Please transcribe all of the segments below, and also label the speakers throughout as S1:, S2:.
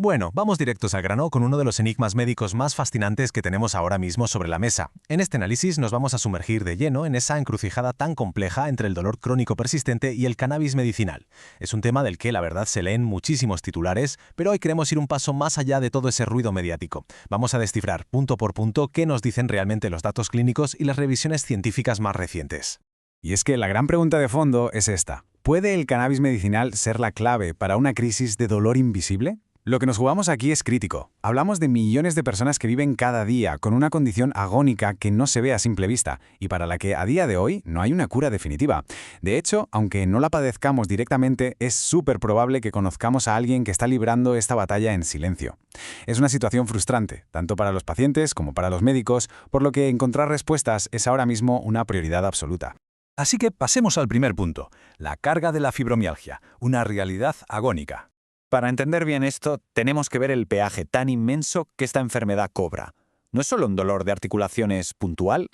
S1: Bueno, vamos directos al grano con uno de los enigmas médicos más fascinantes que tenemos ahora mismo sobre la mesa. En este análisis nos vamos a sumergir de lleno en esa encrucijada tan compleja entre el dolor crónico persistente y el cannabis medicinal. Es un tema del que la verdad se leen muchísimos titulares, pero hoy queremos ir un paso más allá de todo ese ruido mediático. Vamos a descifrar punto por punto qué nos dicen realmente los datos clínicos y las revisiones científicas más recientes.
S2: Y es que la gran pregunta de fondo es esta. ¿Puede el cannabis medicinal ser la clave para una crisis de dolor invisible? Lo que nos jugamos aquí es crítico. Hablamos de millones de personas que viven cada día con una condición agónica que no se ve a simple vista y para la que a día de hoy no hay una cura definitiva. De hecho, aunque no la padezcamos directamente, es súper probable que conozcamos a alguien que está librando esta batalla en silencio. Es una situación frustrante, tanto para los pacientes como para los médicos, por lo que encontrar respuestas es ahora mismo una prioridad absoluta.
S3: Así que pasemos al primer punto, la carga de la fibromialgia, una realidad agónica.
S4: Para entender bien esto, tenemos que ver el peaje tan inmenso que esta enfermedad cobra. No es solo un dolor de articulaciones puntual,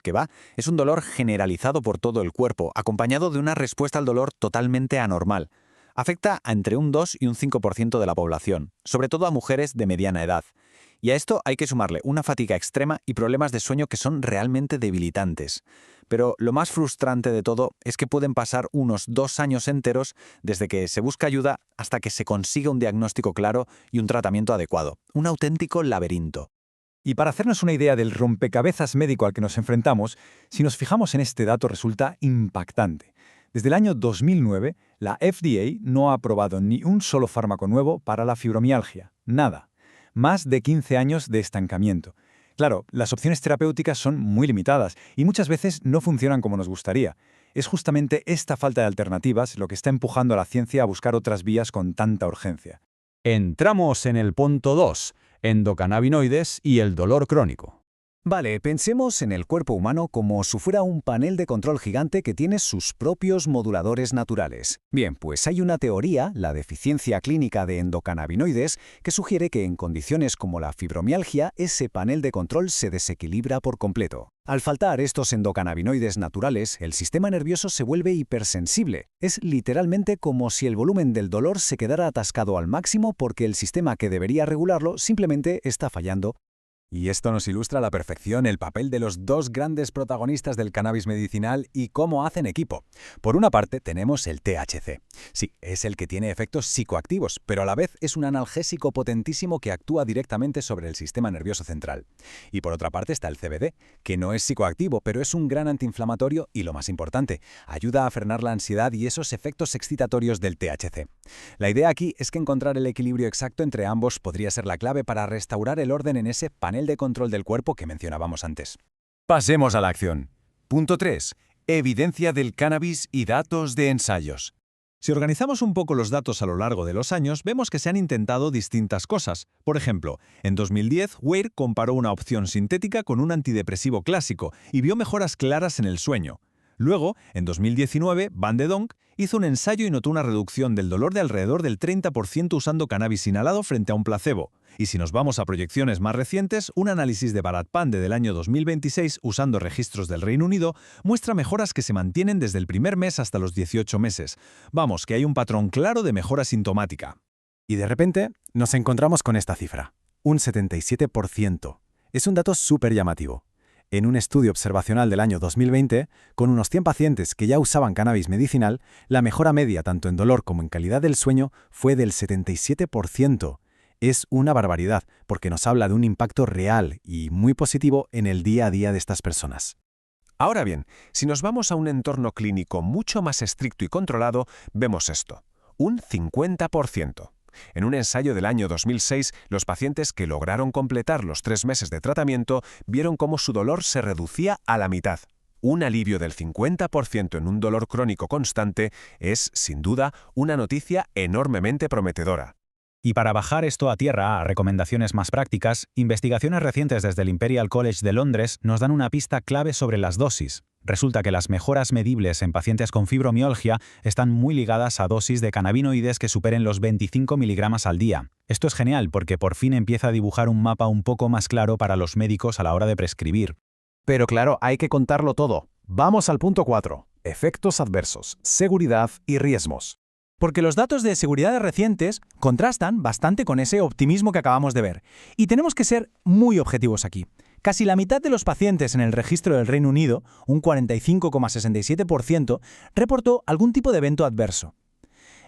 S4: es un dolor generalizado por todo el cuerpo, acompañado de una respuesta al dolor totalmente anormal. Afecta a entre un 2 y un 5% de la población, sobre todo a mujeres de mediana edad. Y a esto hay que sumarle una fatiga extrema y problemas de sueño que son realmente debilitantes. Pero lo más frustrante de todo es que pueden pasar unos 2 años enteros desde que se busca ayuda hasta que se consiga un diagnóstico claro y un tratamiento adecuado. Un auténtico laberinto.
S3: Y para hacernos una idea del rompecabezas médico al que nos enfrentamos, si nos fijamos en este dato resulta impactante. Desde el año 2009, la FDA no ha aprobado ni un solo fármaco nuevo para la fibromialgia. Nada. Más de 15 años de estancamiento. Claro, las opciones terapéuticas son muy limitadas y muchas veces no funcionan como nos gustaría. Es justamente esta falta de alternativas lo que está empujando a la ciencia a buscar otras vías con tanta urgencia.
S5: Entramos en el punto 2, endocannabinoides y el dolor crónico.
S6: Vale, pensemos en el cuerpo humano como si fuera un panel de control gigante que tiene sus propios moduladores naturales. Bien, pues hay una teoría, la deficiencia clínica de endocannabinoides, que sugiere que en condiciones como la fibromialgia, ese panel de control se desequilibra por completo. Al faltar estos endocannabinoides naturales, el sistema nervioso se vuelve hipersensible. Es literalmente como si el volumen del dolor se quedara atascado al máximo porque el sistema que debería regularlo simplemente está fallando.
S2: Y esto nos ilustra a la perfección el papel de los dos grandes protagonistas del cannabis medicinal y cómo hacen equipo. Por una parte tenemos el THC. Sí, es el que tiene efectos psicoactivos, pero a la vez es un analgésico potentísimo que actúa directamente sobre el sistema nervioso central. Y por otra parte está el CBD, que no es psicoactivo, pero es un gran antiinflamatorio y, lo más importante, ayuda a frenar la ansiedad y esos efectos excitatorios del THC. La idea aquí es que encontrar el equilibrio exacto entre ambos podría ser la clave para restaurar el orden en ese panel de control del cuerpo que mencionábamos antes.
S5: Pasemos a la acción. Punto 3. Evidencia del cannabis y datos de ensayos.
S1: Si organizamos un poco los datos a lo largo de los años, vemos que se han intentado distintas cosas. Por ejemplo, en 2010, Weir comparó una opción sintética con un antidepresivo clásico y vio mejoras claras en el sueño. Luego, en 2019, Van de Donk hizo un ensayo y notó una reducción del dolor de alrededor del 30% usando cannabis inhalado frente a un placebo. Y si nos vamos a proyecciones más recientes, un análisis de Bharat Pandey del año 2026 usando registros del Reino Unido muestra mejoras que se mantienen desde el primer mes hasta los 18 meses. Vamos, que hay un patrón claro de mejora sintomática.
S2: Y de repente nos encontramos con esta cifra, un 77%. Es un dato súper llamativo. En un estudio observacional del año 2020, con unos 100 pacientes que ya usaban cannabis medicinal, la mejora media tanto en dolor como en calidad del sueño fue del 77%. Es una barbaridad, porque nos habla de un impacto real y muy positivo en el día a día de estas personas.
S7: Ahora bien, si nos vamos a un entorno clínico mucho más estricto y controlado, vemos esto, un 50%. En un ensayo del año 2006, los pacientes que lograron completar los 3 meses de tratamiento vieron cómo su dolor se reducía a la mitad. Un alivio del 50% en un dolor crónico constante es, sin duda, una noticia enormemente prometedora.
S8: Y para bajar esto a tierra a recomendaciones más prácticas, investigaciones recientes desde el Imperial College de Londres nos dan una pista clave sobre las dosis. Resulta que las mejoras medibles en pacientes con fibromialgia están muy ligadas a dosis de cannabinoides que superen los 25 miligramos al día. Esto es genial porque por fin empieza a dibujar un mapa un poco más claro para los médicos a la hora de prescribir.
S2: Pero claro, hay que contarlo todo. Vamos al punto 4. Efectos adversos, seguridad y riesgos.
S9: Porque los datos de seguridad recientes contrastan bastante con ese optimismo que acabamos de ver. Y tenemos que ser muy objetivos aquí. Casi la mitad de los pacientes en el registro del Reino Unido, un 45,67%, reportó algún tipo de evento adverso.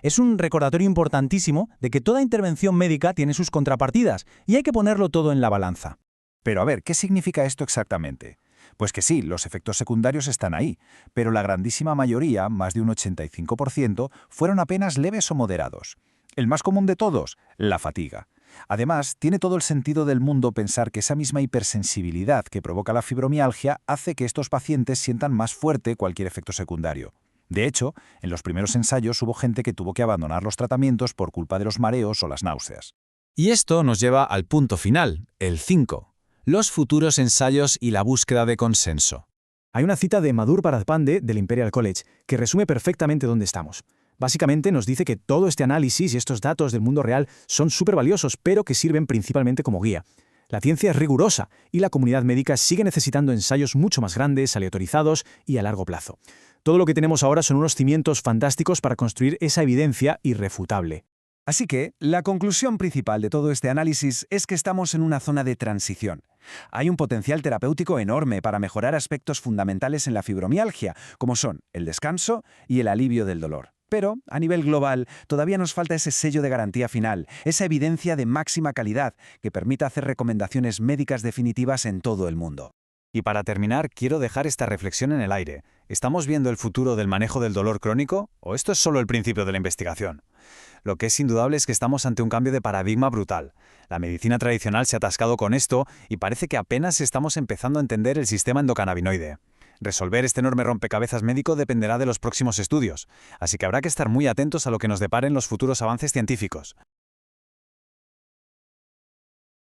S9: Es un recordatorio importantísimo de que toda intervención médica tiene sus contrapartidas y hay que ponerlo todo en la balanza.
S6: Pero a ver, ¿qué significa esto exactamente? Pues que sí, los efectos secundarios están ahí, pero la grandísima mayoría, más de un 85%, fueron apenas leves o moderados. El más común de todos, la fatiga. Además, tiene todo el sentido del mundo pensar que esa misma hipersensibilidad que provoca la fibromialgia hace que estos pacientes sientan más fuerte cualquier efecto secundario. De hecho, en los primeros ensayos hubo gente que tuvo que abandonar los tratamientos por culpa de los mareos o las náuseas.
S2: Y esto nos lleva al punto final, el 5. Los futuros ensayos y la búsqueda de consenso.
S3: Hay una cita de Madhur Paradpande del Imperial College que resume perfectamente dónde estamos. Básicamente nos dice que todo este análisis y estos datos del mundo real son súper valiosos, pero que sirven principalmente como guía. La ciencia es rigurosa y la comunidad médica sigue necesitando ensayos mucho más grandes, aleatorizados y a largo plazo. Todo lo que tenemos ahora son unos cimientos fantásticos para construir esa evidencia irrefutable.
S6: Así que, la conclusión principal de todo este análisis es que estamos en una zona de transición. Hay un potencial terapéutico enorme para mejorar aspectos fundamentales en la fibromialgia, como son el descanso y el alivio del dolor. Pero, a nivel global, todavía nos falta ese sello de garantía final, esa evidencia de máxima calidad que permita hacer recomendaciones médicas definitivas en todo el mundo.
S2: Y para terminar, quiero dejar esta reflexión en el aire. ¿Estamos viendo el futuro del manejo del dolor crónico o esto es solo el principio de la investigación? Lo que es indudable es que estamos ante un cambio de paradigma brutal. La medicina tradicional se ha atascado con esto y parece que apenas estamos empezando a entender el sistema endocannabinoide. Resolver este enorme rompecabezas médico dependerá de los próximos estudios, así que habrá que estar muy atentos a lo que nos deparen los futuros avances científicos.